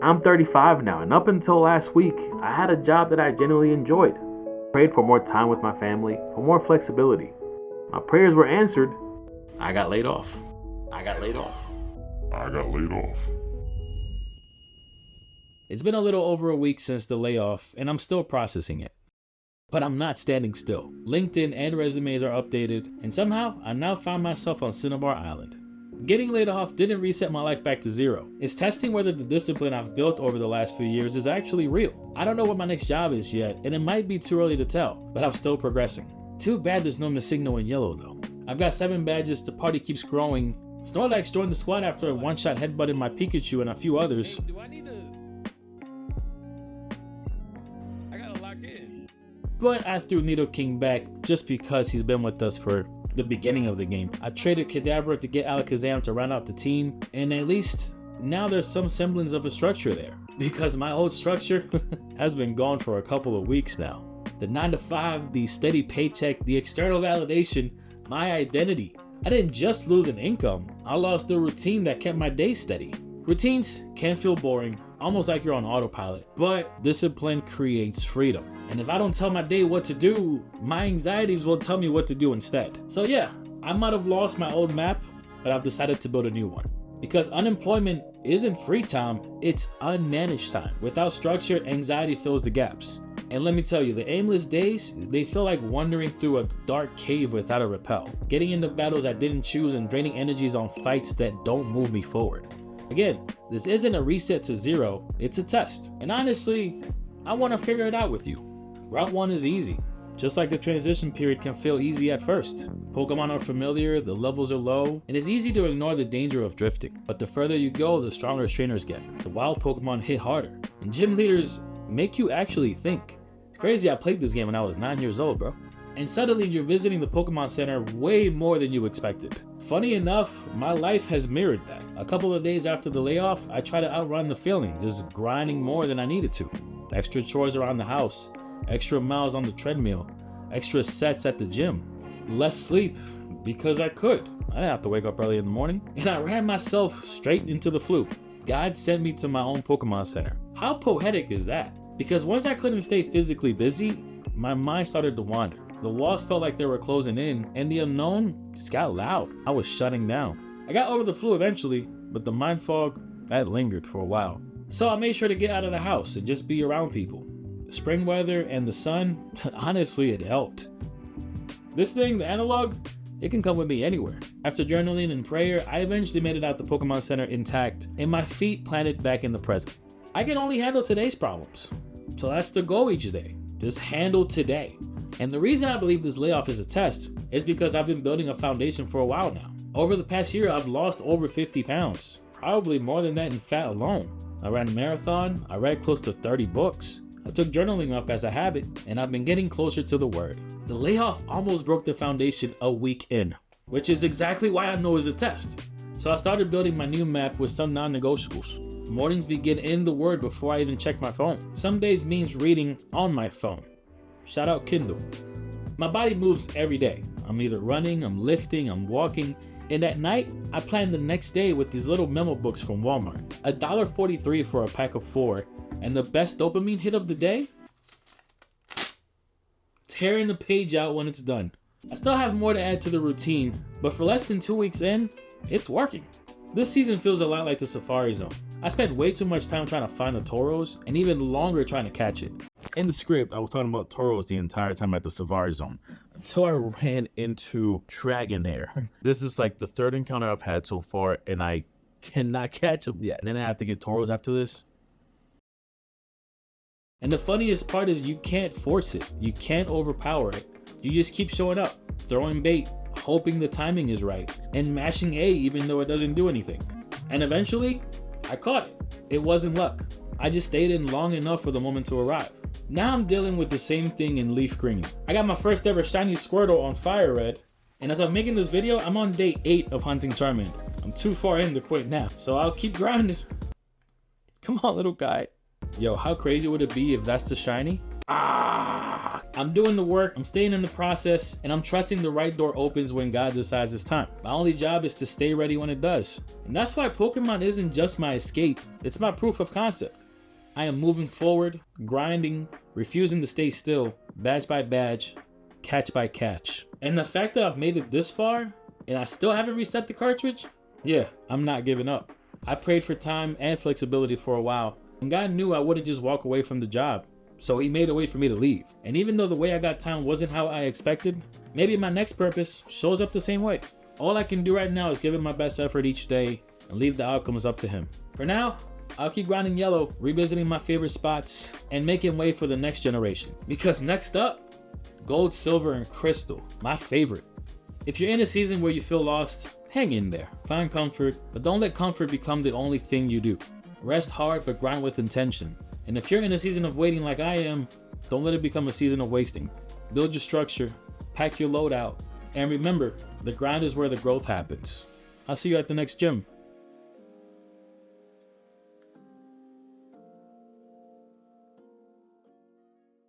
I'm 35 now, and up until last week, I had a job that I genuinely enjoyed. Prayed for more time with my family, for more flexibility. My prayers were answered. I got laid off. I got laid off. It's been a little over a week since the layoff, and I'm still processing it. But I'm not standing still. LinkedIn and resumes are updated, and somehow I now found myself on Cinnabar Island. Getting laid off didn't reset my life back to zero. It's testing whether the discipline I've built over the last few years is actually real. I don't know what my next job is yet, and it might be too early to tell, but I'm still progressing. Too bad there's no Insigno in Yellow though. I've got 7 badges, the party keeps growing. Snorlax joined the squad after a one-shot headbutt in my Pikachu and a few others. But I threw Nidoking back just because he's been with us for the beginning of the game. I traded Kadabra to get Alakazam to round out the team, and at least now there's some semblance of a structure there. Because my old structure has been gone for a couple of weeks now. The 9 to 5, the steady paycheck, the external validation, my identity. I didn't just lose an income, I lost the routine that kept my day steady. Routines can feel boring, almost like you're on autopilot, but discipline creates freedom. And if I don't tell my day what to do, my anxieties will tell me what to do instead. So yeah, I might have lost my old map, but I've decided to build a new one. Because unemployment isn't free time, it's unmanaged time. Without structure, anxiety fills the gaps. And let me tell you, the aimless days, they feel like wandering through a dark cave without a rappel. Getting into battles I didn't choose and draining energies on fights that don't move me forward. Again, this isn't a reset to zero, it's a test. And honestly, I want to figure it out with you. Route 1 is easy. Just like the transition period can feel easy at first. Pokemon are familiar, the levels are low, and it's easy to ignore the danger of drifting. But the further you go, the stronger trainers get. The wild Pokemon hit harder, and gym leaders make you actually think. It's crazy, I played this game when I was 9 years old, bro. And suddenly you're visiting the Pokemon Center way more than you expected. Funny enough, my life has mirrored that. A couple of days after the layoff, I tried to outrun the feeling, just grinding more than I needed to. Extra chores around the house, extra miles on the treadmill, extra sets at the gym, less sleep because I could. I didn't have to wake up early in the morning, and I ran myself straight into the flu. God sent me to my own Pokemon Center. How poetic is that? Because once I couldn't stay physically busy, my mind started to wander. The walls felt like they were closing in, and the unknown just got loud. I was shutting down. I got over the flu eventually, but the mind fog, that lingered for a while. So I made sure to get out of the house and just be around people. The spring weather and the sun, honestly, it helped. This thing, the Analogue, it can come with me anywhere. After journaling and prayer, I eventually made it out the Pokemon Center intact and my feet planted back in the present. I can only handle today's problems. So that's the goal each day. Just handle today. And the reason I believe this layoff is a test is because I've been building a foundation for a while now. Over the past year, I've lost over 50 pounds. Probably more than that in fat alone. I ran a marathon, I read close to 30 books. I took journaling up as a habit, and I've been getting closer to the word. The layoff almost broke the foundation a week in, which is exactly why I know it's a test. So I started building my new map with some non-negotiables. Mornings begin in the word before I even check my phone. Some days means reading on my phone. Shout out Kindle. My body moves every day. I'm either running, I'm lifting, I'm walking, and at night, I plan the next day with these little memo books from Walmart. $1.43 for a pack of 4, and the best dopamine hit of the day? Tearing the page out when it's done. I still have more to add to the routine, but for less than 2 weeks in, it's working. This season feels a lot like the Safari Zone. I spent way too much time trying to find the Tauros, and even longer trying to catch it. In the script, I was talking about Tauros the entire time at the Safari Zone, until I ran into Dragonair. This is like the 3rd encounter I've had so far, and I cannot catch him yet. And then I have to get Tauros after this. And the funniest part is you can't force it. You can't overpower it. You just keep showing up, throwing bait, hoping the timing is right, and mashing A even though it doesn't do anything. And eventually, I caught it. It wasn't luck. I just stayed in long enough for the moment to arrive. Now I'm dealing with the same thing in Leaf Green. I got my first ever shiny Squirtle on Fire Red, and as I'm making this video, I'm on day 8 of hunting Charmander. I'm too far in to quit now, so I'll keep grinding. Come on, little guy. Yo, how crazy would it be if that's the shiny? Ah, I'm doing the work, I'm staying in the process, and I'm trusting the right door opens when God decides it's time. My only job is to stay ready when it does. And that's why Pokemon isn't just my escape, it's my proof of concept. I am moving forward, grinding, refusing to stay still, badge by badge, catch by catch. And the fact that I've made it this far, and I still haven't reset the cartridge, yeah, I'm not giving up. I prayed for time and flexibility for a while, and God knew I wouldn't just walk away from the job. So he made a way for me to leave. And even though the way I got time wasn't how I expected, maybe my next purpose shows up the same way. All I can do right now is give it my best effort each day and leave the outcomes up to him. For now, I'll keep grinding Yellow, revisiting my favorite spots, and making way for the next generation. Because next up, Gold, Silver, and Crystal, my favorite. If you're in a season where you feel lost, hang in there. Find comfort, but don't let comfort become the only thing you do. Rest hard, but grind with intention. And if you're in a season of waiting like I am, don't let it become a season of wasting. Build your structure, pack your load out, and remember, the grind is where the growth happens. I'll see you at the next gym.